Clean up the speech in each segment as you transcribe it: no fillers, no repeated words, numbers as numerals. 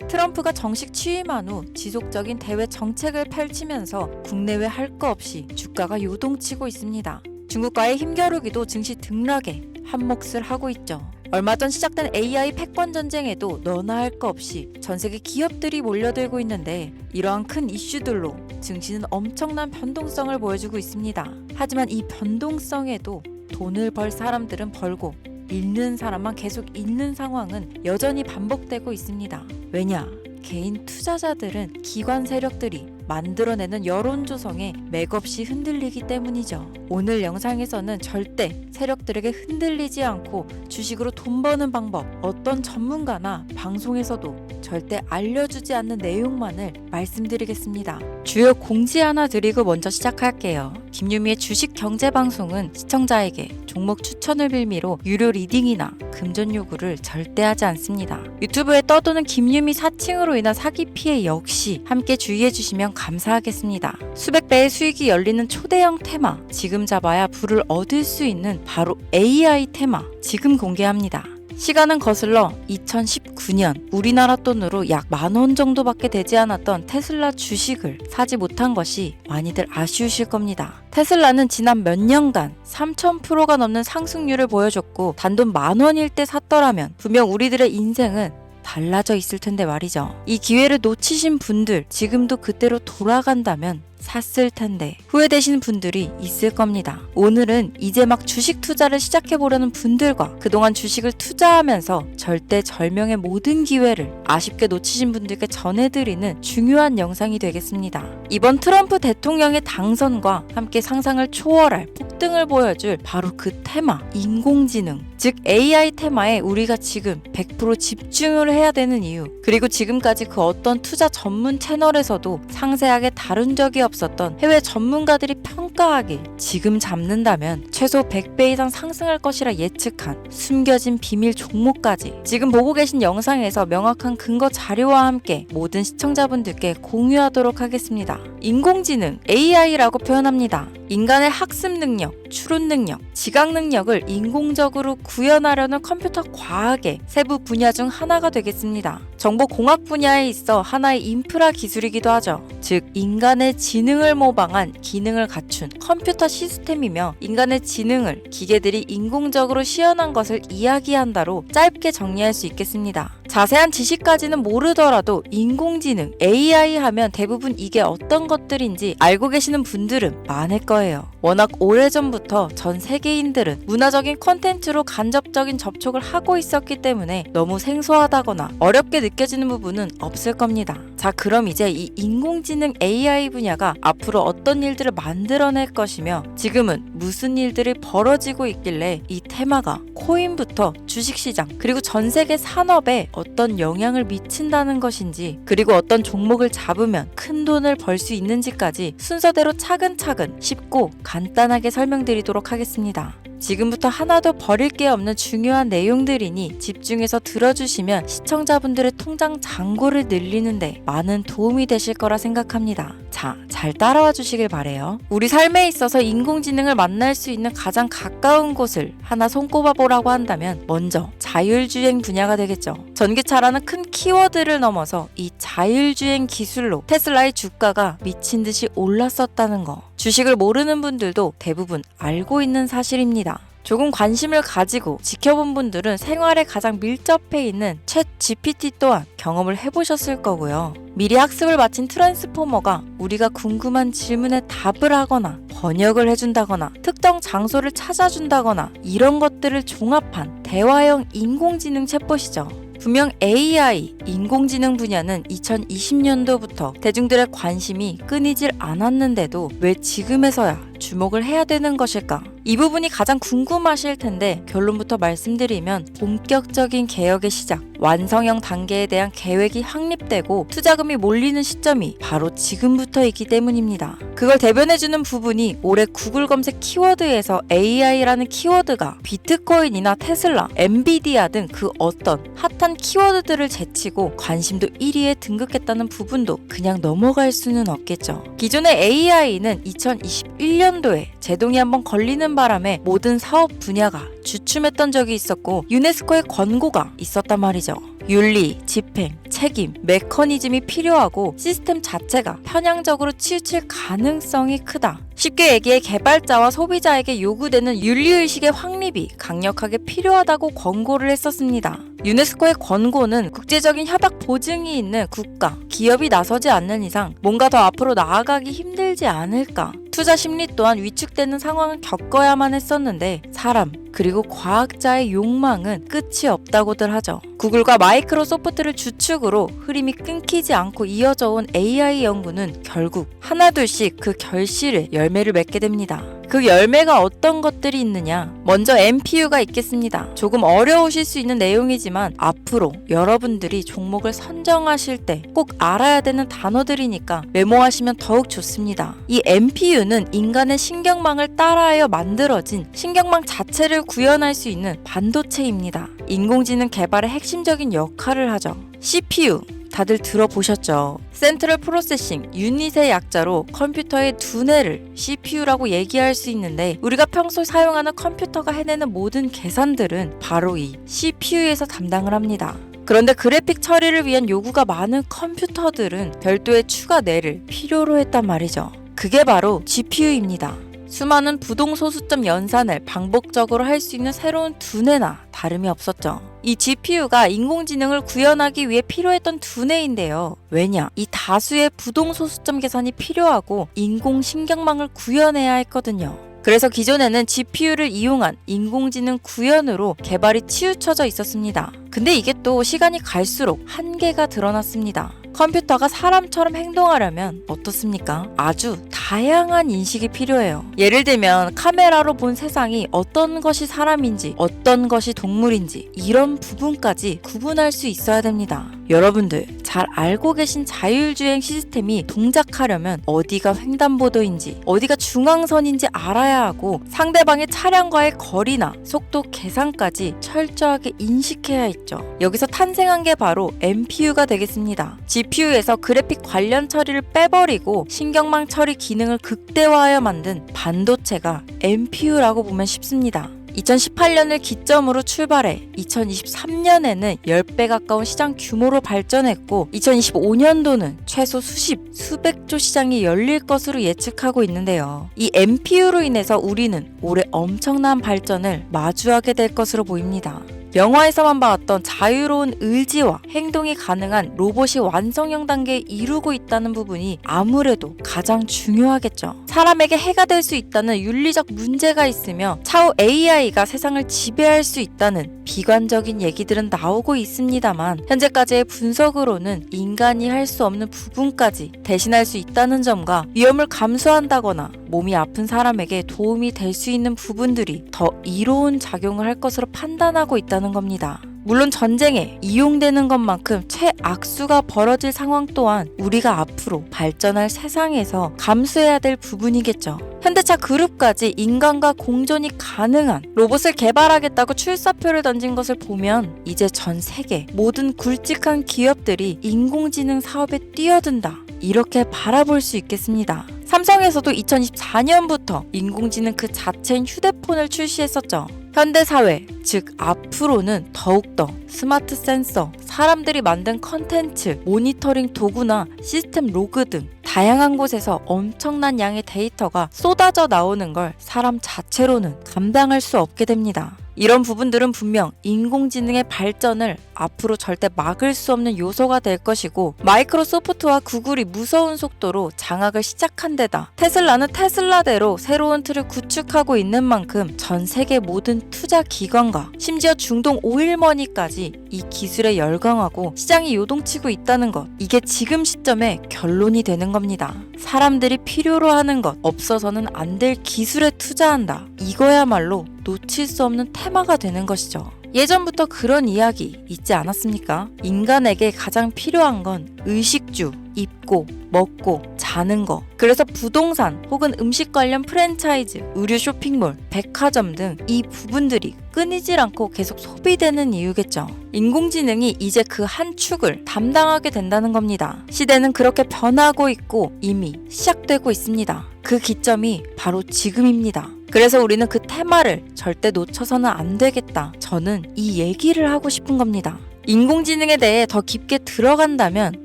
트럼프가 정식 취임한 후 지속적인 대외 정책을 펼치면서 국내외 할 거 없이 주가가 요동치고 있습니다. 중국과의 힘겨루기도 증시 등락에 한몫을 하고 있죠. 얼마 전 시작된 AI 패권 전쟁에도 너나 할 거 없이 전 세계 기업들이 몰려들고 있는데 이러한 큰 이슈들로 증시는 엄청난 변동성을 보여주고 있습니다. 하지만 이 변동성에도 돈을 벌 사람들은 벌고 잃는 사람만 계속 잃는 상황은 여전히 반복되고 있습니다. 왜냐? 개인 투자자들은 기관 세력들이 만들어내는 여론 조성에 맥없이 흔들리기 때문이죠. 오늘 영상에서는 절대 세력들에게 흔들리지 않고 주식으로 돈 버는 방법, 어떤 전문가나 방송에서도 절대 알려주지 않는 내용만을 말씀드리겠습니다. 주요 공지 하나 드리고 먼저 시작할게요. 김유미의 주식 경제 방송은 시청자에게 종목 추천을 빌미로 유료 리딩이나 금전 요구를 절대 하지 않습니다. 유튜브에 떠도는 김유미 사칭으로 인한 사기 피해 역시 함께 주의해 주시면 감사하겠습니다. 수백 배의 수익이 열리는 초대형 테마, 지금 잡아야 부를 얻을 수 있는 바로 AI 테마 지금 공개합니다. 시간은 거슬러 2019년 우리나라 돈으로 약 10,000원 정도밖에 되지 않았던 테슬라 주식을 사지 못한 것이 많이들 아쉬우실 겁니다. 테슬라는 지난 몇 년간 3000%가 넘는 상승률을 보여줬고 단돈 10,000원일 때 샀더라면 분명 우리들의 인생은 달라져 있을 텐데 말이죠. 이 기회를 놓치신 분들 지금도 그때로 돌아간다면 샀을 텐데 후회되시는 분들이 있을 겁니다. 오늘은 이제 막 주식 투자를 시작해보려는 분들과 그동안 주식을 투자하면서 절대절명의 모든 기회를 아쉽게 놓치신 분들께 전해드리는 중요한 영상이 되겠습니다. 이번 트럼프 대통령의 당선과 함께 상상을 초월할 폭등을 보여줄 바로 그 테마, 인공지능, 즉 AI 테마에 우리가 지금 100% 집중을 해야 되는 이유, 그리고 지금까지 그 어떤 투자 전문 채널에서도 상세하게 다룬 적이 없었던 해외 전문가들이 평가하길 지금 잡는다면 최소 100배 이상 상승할 것이라 예측한 숨겨진 비밀 종목까지 지금 보고 계신 영상에서 명확한 근거 자료와 함께 모든 시청자분들께 공유하도록 하겠습니다. 인공지능, AI라고 표현합니다. 인간의 학습 능력, 추론 능력, 지각 능력을 인공적으로 구현하려는 컴퓨터 과학의 세부 분야 중 하나가 되겠습니다. 정보공학 분야에 있어 하나의 인프라 기술이기도 하죠. 즉 인간의 지능을 모방한 기능을 갖춘 컴퓨터 시스템이며 인간의 지능을 기계들이 인공적으로 시연한 것을 이야기한다로 짧게 정리할 수 있겠습니다. 자세한 지식까지는 모르더라도 인공지능, AI 하면 대부분 이게 어떤 것들인지 알고 계시는 분들은 많을 거예요. 워낙 오래전부터 전 세계인들은 문화적인 콘텐츠로 간접적인 접촉을 하고 있었기 때문에 너무 생소하다거나 어렵게 느껴지는 부분은 없을 겁니다. 자, 그럼 이제 이 인공지능 AI 분야가 앞으로 어떤 일들을 만들어낼 것이며 지금은 무슨 일들이 벌어지고 있길래 이 테마가 코인부터 주식시장 그리고 전 세계 산업에 어떤 영향을 미친다는 것인지, 그리고 어떤 종목을 잡으면 큰 돈을 벌 수 있는지까지 순서대로 차근차근 쉽고 간단하게 설명드리도록 하겠습니다. 지금부터 하나도 버릴 게 없는 중요한 내용들이니 집중해서 들어주시면 시청자분들의 통장 잔고를 늘리는데 많은 도움이 되실 거라 생각합니다. 자, 잘 따라와 주시길 바래요. 우리 삶에 있어서 인공지능을 만날 수 있는 가장 가까운 곳을 하나 손꼽아 보라고 한다면 먼저 자율주행 분야가 되겠죠. 전기차라는 큰 키워드를 넘어서 이 자율주행 기술로 테슬라의 주가가 미친 듯이 올랐었다는 거, 주식을 모르는 분들도 대부분 알고 있는 사실입니다. 조금 관심을 가지고 지켜본 분들은 생활에 가장 밀접해 있는 챗 GPT 또한 경험을 해보셨을 거고요. 미리 학습을 마친 트랜스포머가 우리가 궁금한 질문에 답을 하거나 번역을 해준다거나 특정 장소를 찾아준다거나 이런 것들을 종합한 대화형 인공지능 챗봇이죠. 분명 AI, 인공지능 분야는 2020년도부터 대중들의 관심이 끊이질 않았는데도 왜 지금에서야 주목을 해야 되는 것일까? 이 부분이 가장 궁금하실 텐데 결론부터 말씀드리면 본격적인 개혁의 시작, 완성형 단계에 대한 계획이 확립되고 투자금이 몰리는 시점이 바로 지금부터이기 때문입니다. 그걸 대변해주는 부분이 올해 구글 검색 키워드에서 AI라는 키워드가 비트코인이나 테슬라, 엔비디아 등 그 어떤 핫한 키워드들을 제치고 관심도 1위에 등극했다는 부분도 그냥 넘어갈 수는 없겠죠. 기존의 AI는 2021년도에 제동이 한번 걸리는 바람에 모든 사업 분야가 주춤했던 적이 있었고 유네스코의 권고가 있었단 말이죠. 윤리, 집행, 책임, 메커니즘이 필요하고 시스템 자체가 편향적으로 치우칠 가능성이 크다. 쉽게 얘기해 개발자와 소비자에게 요구되는 윤리의식의 확립이 강력하게 필요하다고 권고를 했었습니다. 유네스코의 권고는 국제적인 협약 보증이 있는 국가, 기업이 나서지 않는 이상 뭔가 더 앞으로 나아가기 힘들지 않을까. 투자 심리 또한 위축되는 상황을 겪어야만 했었는데 사람 그리고 과학자의 욕망은 끝이 없다고들 하죠. 구글과 마이크로소프트를 주축으로 흐름이 끊기지 않고 이어져 온 AI 연구는 결국 하나둘씩 그 결실의 열매를 맺게 됩니다. 그 열매가 어떤 것들이 있느냐? 먼저 MPU가 있겠습니다. 조금 어려우실 수 있는 내용이지만 앞으로 여러분들이 종목을 선정하실 때 꼭 알아야 되는 단어들이니까 메모하시면 더욱 좋습니다. 이 MPU는 인간의 신경망을 따라하여 만들어진 신경망 자체를 구현할 수 있는 반도체입니다. 인공지능 개발의 핵심적인 역할을 하죠. CPU 다들 들어보셨죠? 센트럴 프로세싱 유닛의 약자로 컴퓨터의 두뇌를 CPU라고 얘기할 수 있는데 우리가 평소 사용하는 컴퓨터가 해내는 모든 계산들은 바로 이 CPU에서 담당을 합니다. 그런데 그래픽 처리를 위한 요구가 많은 컴퓨터들은 별도의 추가 뇌를 필요로 했단 말이죠. 그게 바로 GPU입니다. 수많은 부동소수점 연산을 반복적으로 할 수 있는 새로운 두뇌나 다름이 없었죠. 이 GPU가 인공지능을 구현하기 위해 필요했던 두뇌인데요. 왜냐? 이 다수의 부동소수점 계산이 필요하고 인공신경망을 구현해야 했거든요. 그래서 기존에는 GPU를 이용한 인공지능 구현으로 개발이 치우쳐져 있었습니다. 근데 이게 또 시간이 갈수록 한계가 드러났습니다. 컴퓨터가 사람처럼 행동하려면 어떻습니까? 아주 다양한 인식이 필요해요. 예를 들면 카메라로 본 세상이 어떤 것이 사람인지 어떤 것이 동물인지 이런 부분까지 구분할 수 있어야 됩니다. 여러분들 잘 알고 계신 자율주행 시스템이 동작하려면 어디가 횡단보도인지 어디가 중앙선인지 알아야 하고 상대방의 차량과의 거리나 속도 계산까지 철저하게 인식해야 했죠. 여기서 탄생한 게 바로 MPU가 되겠습니다. GPU에서 그래픽 관련 처리를 빼버리고 신경망 처리 기능을 극대화하여 만든 반도체가 MPU라고 보면 쉽습니다. 2018년을 기점으로 출발해 2023년에는 10배 가까운 시장 규모로 발전했고 2025년도는 최소 수백조 시장이 열릴 것으로 예측하고 있는데요. 이 MPU로 인해서 우리는 올해 엄청난 발전을 마주하게 될 것으로 보입니다. 영화에서만 봤던 자유로운 의지와 행동이 가능한 로봇이 완성형 단계에 이루고 있다는 부분이 아무래도 가장 중요하겠죠. 사람에게 해가 될 수 있다는 윤리적 문제가 있으며 차후 AI가 세상을 지배할 수 있다는 비관적인 얘기들은 나오고 있습니다만 현재까지의 분석으로는 인간이 할 수 없는 부분까지 대신할 수 있다는 점과 위험을 감수한다거나 몸이 아픈 사람에게 도움이 될 수 있는 부분들이 더 이로운 작용을 할 것으로 판단하고 있다는 겁니다. 물론 전쟁에 이용되는 것만큼 최악수가 벌어질 상황 또한 우리가 앞으로 발전할 세상에서 감수해야 될 부분이겠죠. 현대차 그룹까지 인간과 공존이 가능한 로봇을 개발하겠다고 출사표를 던진 것을 보면 이제 전 세계 모든 굵직한 기업들이 인공지능 사업에 뛰어든다. 이렇게 바라볼 수 있겠습니다. 삼성에서도 2024년부터 인공지능 그 자체인 휴대폰을 출시했었죠. 현대사회, 즉 앞으로는 더욱더 스마트 센서, 사람들이 만든 컨텐츠, 모니터링 도구나 시스템 로그 등 다양한 곳에서 엄청난 양의 데이터가 쏟아져 나오는 걸 사람 자체로는 감당할 수 없게 됩니다. 이런 부분들은 분명 인공지능의 발전을 앞으로 절대 막을 수 없는 요소가 될 것이고 마이크로소프트와 구글이 무서운 속도로 장악을 시작한 데다 테슬라는 테슬라대로 새로운 틀을 구축하고 있는 만큼 전 세계 모든 투자 기관과 심지어 중동 오일머니까지 이 기술에 열광하고 시장이 요동치고 있다는 것, 이게 지금 시점에 결론이 되는 겁니다. 사람들이 필요로 하는 것, 없어서는 안 될 기술에 투자한다. 이거야말로 놓칠 수 없는 테마가 되는 것이죠. 예전부터 그런 이야기 있지 않았습니까? 인간에게 가장 필요한 건 의식주, 입고, 먹고, 자는 거. 그래서 부동산 혹은 음식 관련 프랜차이즈, 의류 쇼핑몰, 백화점 등 이 부분들이 끊이질 않고 계속 소비되는 이유겠죠. 인공지능이 이제 그 한 축을 담당하게 된다는 겁니다. 시대는 그렇게 변하고 있고 이미 시작되고 있습니다. 그 기점이 바로 지금입니다. 그래서 우리는 그 테마를 절대 놓쳐서는 안 되겠다. 저는 이 얘기를 하고 싶은 겁니다. 인공지능에 대해 더 깊게 들어간다면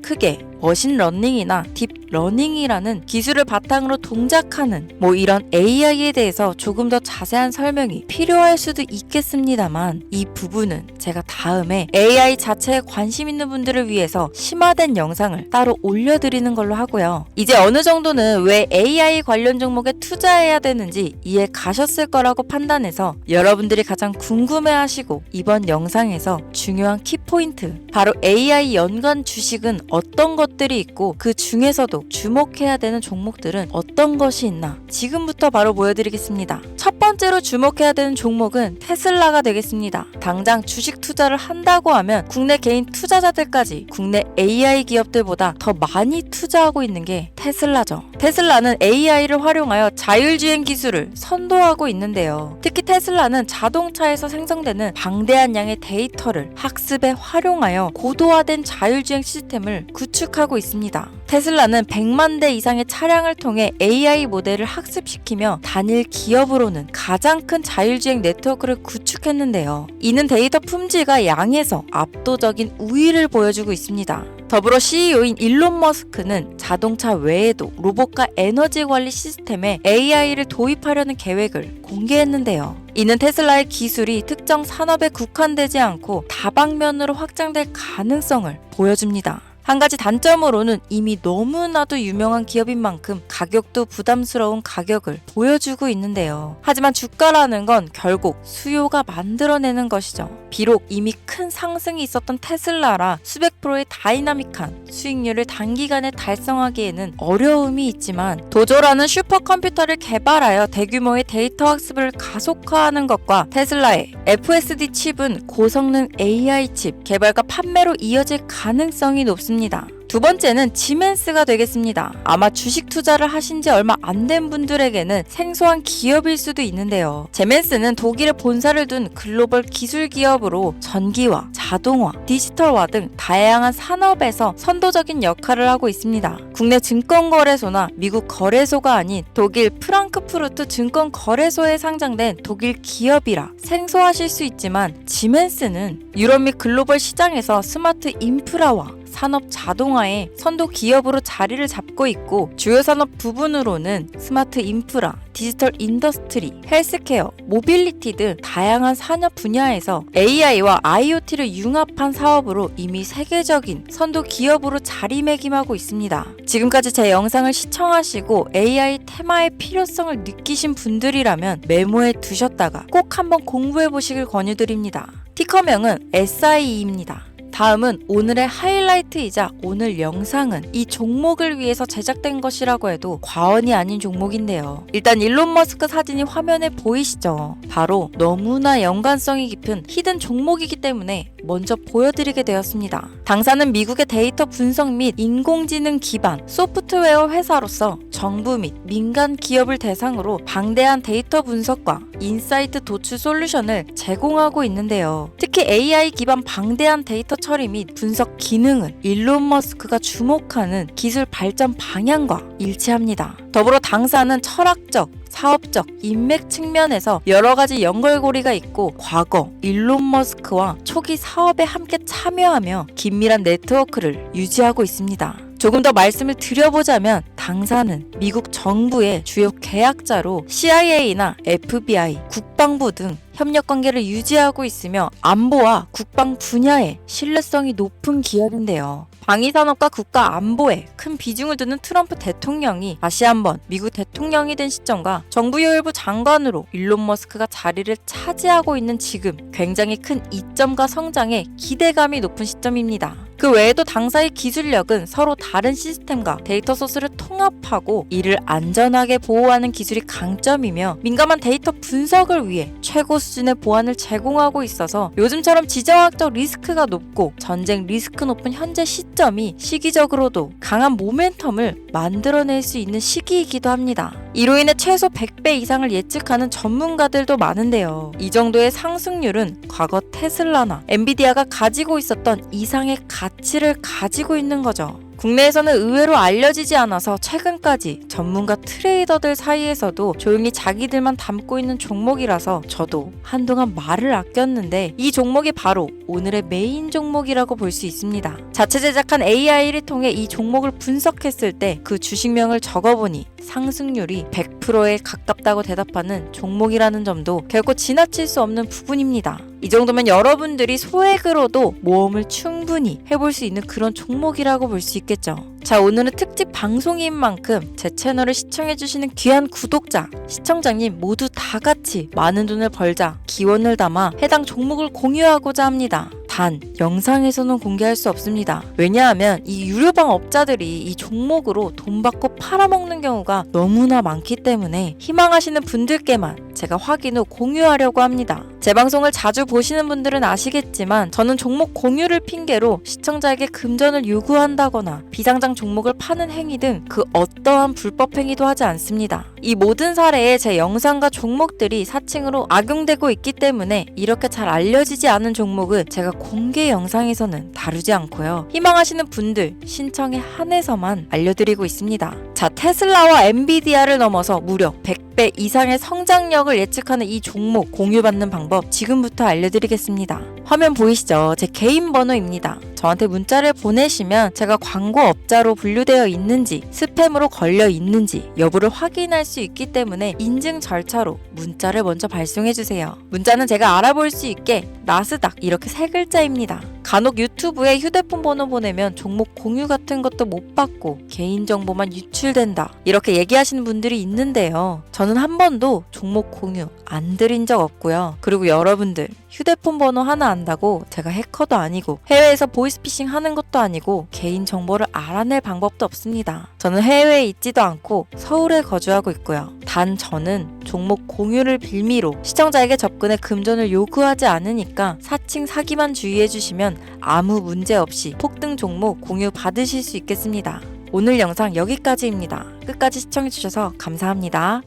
크게 머신러닝이나 딥러닝이라는 기술을 바탕으로 동작하는 이런 AI에 대해서 조금 더 자세한 설명이 필요할 수도 있겠습니다만 이 부분은 제가 다음에 AI 자체에 관심 있는 분들을 위해서 심화된 영상을 따로 올려드리는 걸로 하고요. 이제 어느 정도는 왜 AI 관련 종목에 투자해야 되는지 이해 가셨을 거라고 판단해서 여러분들이 가장 궁금해하시고 이번 영상에서 중요한 키포인트 바로 AI 연관 주식은 어떤 것들이 있고 그 중에서도 주목해야 되는 종목들은 어떤 것이 있나 지금부터 바로 보여드리겠습니다. 첫 번째로 주목해야 되는 종목은 테슬라가 되겠습니다. 당장 주식 투자를 한다고 하면 국내 개인 투자자들까지 국내 AI 기업들보다 더 많이 투자하고 있는 게 테슬라죠. 테슬라는 AI를 활용하여 자율주행 기술을 선도하고 있는데요. 특히 테슬라는 자동차에서 생성되는 방대한 양의 데이터를 학습에 활용하여 고도화된 자율주행 시스템을 구축하고 있습니다. 테슬라는 100만 대 이상의 차량을 통해 AI 모델을 학습시키며 단일 기업으로는 가장 큰 자율주행 네트워크를 구축했는데요. 이는 데이터 품질과 양에서 압도적인 우위를 보여주고 있습니다. 더불어 CEO인 일론 머스크는 자동차 외에도 로봇과 에너지 관리 시스템에 AI를 도입하려는 계획을 공개했는데요. 이는 테슬라의 기술이 특정 산업에 국한되지 않고 다방면으로 확장될 가능성을 보여줍니다. 한 가지 단점으로는 이미 너무나도 유명한 기업인 만큼 가격도 부담스러운 가격을 보여주고 있는데요. 하지만 주가라는 건 결국 수요가 만들어내는 것이죠. 비록 이미 큰 상승이 있었던 테슬라라 수백 프로의 다이나믹한 수익률을 단기간에 달성하기에는 어려움이 있지만 도조라는 슈퍼컴퓨터를 개발하여 대규모의 데이터 학습을 가속화하는 것과 테슬라의 FSD 칩은 고성능 AI 칩 개발과 판매로 이어질 가능성이 높습니다. 두 번째는 지멘스가 되겠습니다. 아마 주식 투자를 하신 지 얼마 안 된 분들에게는 생소한 기업일 수도 있는데요. 지멘스는 독일에 본사를 둔 글로벌 기술 기업으로 전기화, 자동화, 디지털화 등 다양한 산업에서 선도적인 역할을 하고 있습니다. 국내 증권거래소나 미국 거래소가 아닌 독일 프랑크푸르트 증권거래소에 상장된 독일 기업이라 생소하실 수 있지만 지멘스는 유럽 및 글로벌 시장에서 스마트 인프라와 산업 자동화의 선도 기업으로 자리를 잡고 있고 주요 산업 부분으로는 스마트 인프라, 디지털 인더스트리, 헬스케어, 모빌리티 등 다양한 산업 분야에서 AI와 IoT를 융합한 사업으로 이미 세계적인 선도 기업으로 자리매김하고 있습니다. 지금까지 제 영상을 시청하시고 AI 테마의 필요성을 느끼신 분들이라면 메모해 두셨다가 꼭 한번 공부해 보시길 권유드립니다. 티커명은 SIE입니다. 다음은 오늘의 하이라이트이자 오늘 영상은 이 종목을 위해서 제작된 것이라고 해도 과언이 아닌 종목인데요. 일단 일론 머스크 사진이 화면에 보이시죠? 바로 너무나 연관성이 깊은 히든 종목이기 때문에 먼저 보여드리게 되었습니다. 당사는 미국의 데이터 분석 및 인공지능 기반 소프트웨어 회사로서 정부 및 민간 기업을 대상으로 방대한 데이터 분석과 인사이트 도출 솔루션을 제공하고 있는데요. 특히 AI 기반 방대한 데이터 처리 및 분석 기능은 일론 머스크가 주목하는 기술 발전 방향과 일치합니다. 더불어 당사는 철학적, 사업적, 인맥 측면에서 여러 가지 연결고리가 있고 과거 일론 머스크와 초기 사업에 함께 참여하며 긴밀한 네트워크를 유지하고 있습니다. 조금 더 말씀을 드려보자면 당사는 미국 정부의 주요 계약자로 CIA나 FBI, 국방부 등 협력 관계를 유지하고 있으며 안보와 국방 분야에 신뢰성이 높은 기업인데요. 방위산업과 국가 안보에 큰 비중을 두는 트럼프 대통령이 다시 한번 미국 대통령이 된 시점과 정부요일부 장관으로 일론 머스크가 자리를 차지하고 있는 지금 굉장히 큰 이점과 성장에 기대감이 높은 시점입니다. 그 외에도 당사의 기술력은 서로 다른 시스템과 데이터 소스를 통합하고 이를 안전하게 보호하는 기술이 강점이며 민감한 데이터 분석을 위해 최고 수준의 보안을 제공하고 있어서 요즘처럼 지정학적 리스크가 높고 전쟁 리스크 높은 현재 시점이 시기적으로도 강한 모멘텀을 만들어낼 수 있는 시기이기도 합니다. 이로 인해 최소 100배 이상을 예측하는 전문가들도 많은데요. 이 정도의 상승률은 과거 테슬라나 엔비디아가 가지고 있었던 이상의 가치를 가지고 있는 거죠. 국내에서는 의외로 알려지지 않아서 최근까지 전문가 트레이더들 사이에서도 조용히 자기들만 담고 있는 종목이라서 저도 한동안 말을 아꼈는데 이 종목이 바로 오늘의 메인 종목이라고 볼 수 있습니다. 자체 제작한 AI를 통해 이 종목을 분석했을 때 그 주식명을 적어보니 상승률이 100%에 가깝다고 대답하는 종목이라는 점도 결코 지나칠 수 없는 부분입니다. 이 정도면 여러분들이 소액으로도 모험을 충분히 해볼 수 있는 그런 종목이라고 볼 수 있겠죠. 자, 오늘은 특집 방송인 만큼 제 채널을 시청해주시는 귀한 구독자, 시청자님 모두 다 같이 많은 돈을 벌자 기원을 담아 해당 종목을 공유하고자 합니다. 단, 영상에서는 공개할 수 없습니다. 왜냐하면 이 유료방 업자들이 이 종목으로 돈 받고 팔아먹는 경우가 너무나 많기 때문에 희망하시는 분들께만 제가 확인 후 공유하려고 합니다. 제 방송을 자주 보시는 분들은 아시겠지만 저는 종목 공유를 핑계로 시청자에게 금전을 요구한다거나 비상장 종목을 파는 행위 등 그 어떠한 불법 행위도 하지 않습니다. 이 모든 사례에 제 영상과 종목들이 사칭으로 악용되고 있기 때문에 이렇게 잘 알려지지 않은 종목은 제가 공개 영상에서는 다루지 않고요. 희망하시는 분들 신청에 한해서만 알려드리고 있습니다. 자, 테슬라와 엔비디아를 넘어서 무려 100배 이상의 성장력을 예측하는 이 종목 공유받는 방법 지금부터 알려드리겠습니다. 화면 보이시죠? 제 개인 번호입니다. 저한테 문자를 보내시면 제가 광고업자로 분류되어 있는지 스팸으로 걸려 있는지 여부를 확인할 수 있기 때문에 인증 절차로 문자를 먼저 발송해주세요. 문자는 제가 알아볼 수 있게 나스닥 이렇게 세 글자입니다. 간혹 유튜브에 휴대폰 번호 보내면 종목 공유 같은 것도 못 받고 개인정보만 유출된다 이렇게 얘기하시는 분들이 있는데요. 저는 한 번도 종목 공유 안 드린 적 없고요. 그리고 여러분들 휴대폰 번호 하나 안다고 제가 해커도 아니고 해외에서 보이스피싱 하는 것도 아니고 개인 정보를 알아낼 방법도 없습니다. 저는 해외에 있지도 않고 서울에 거주하고 있고요. 단 저는 종목 공유를 빌미로 시청자에게 접근해 금전을 요구하지 않으니까 사칭 사기만 주의해 주시면 아무 문제 없이 폭등 종목 공유 받으실 수 있겠습니다. 오늘 영상 여기까지입니다. 끝까지 시청해 주셔서 감사합니다.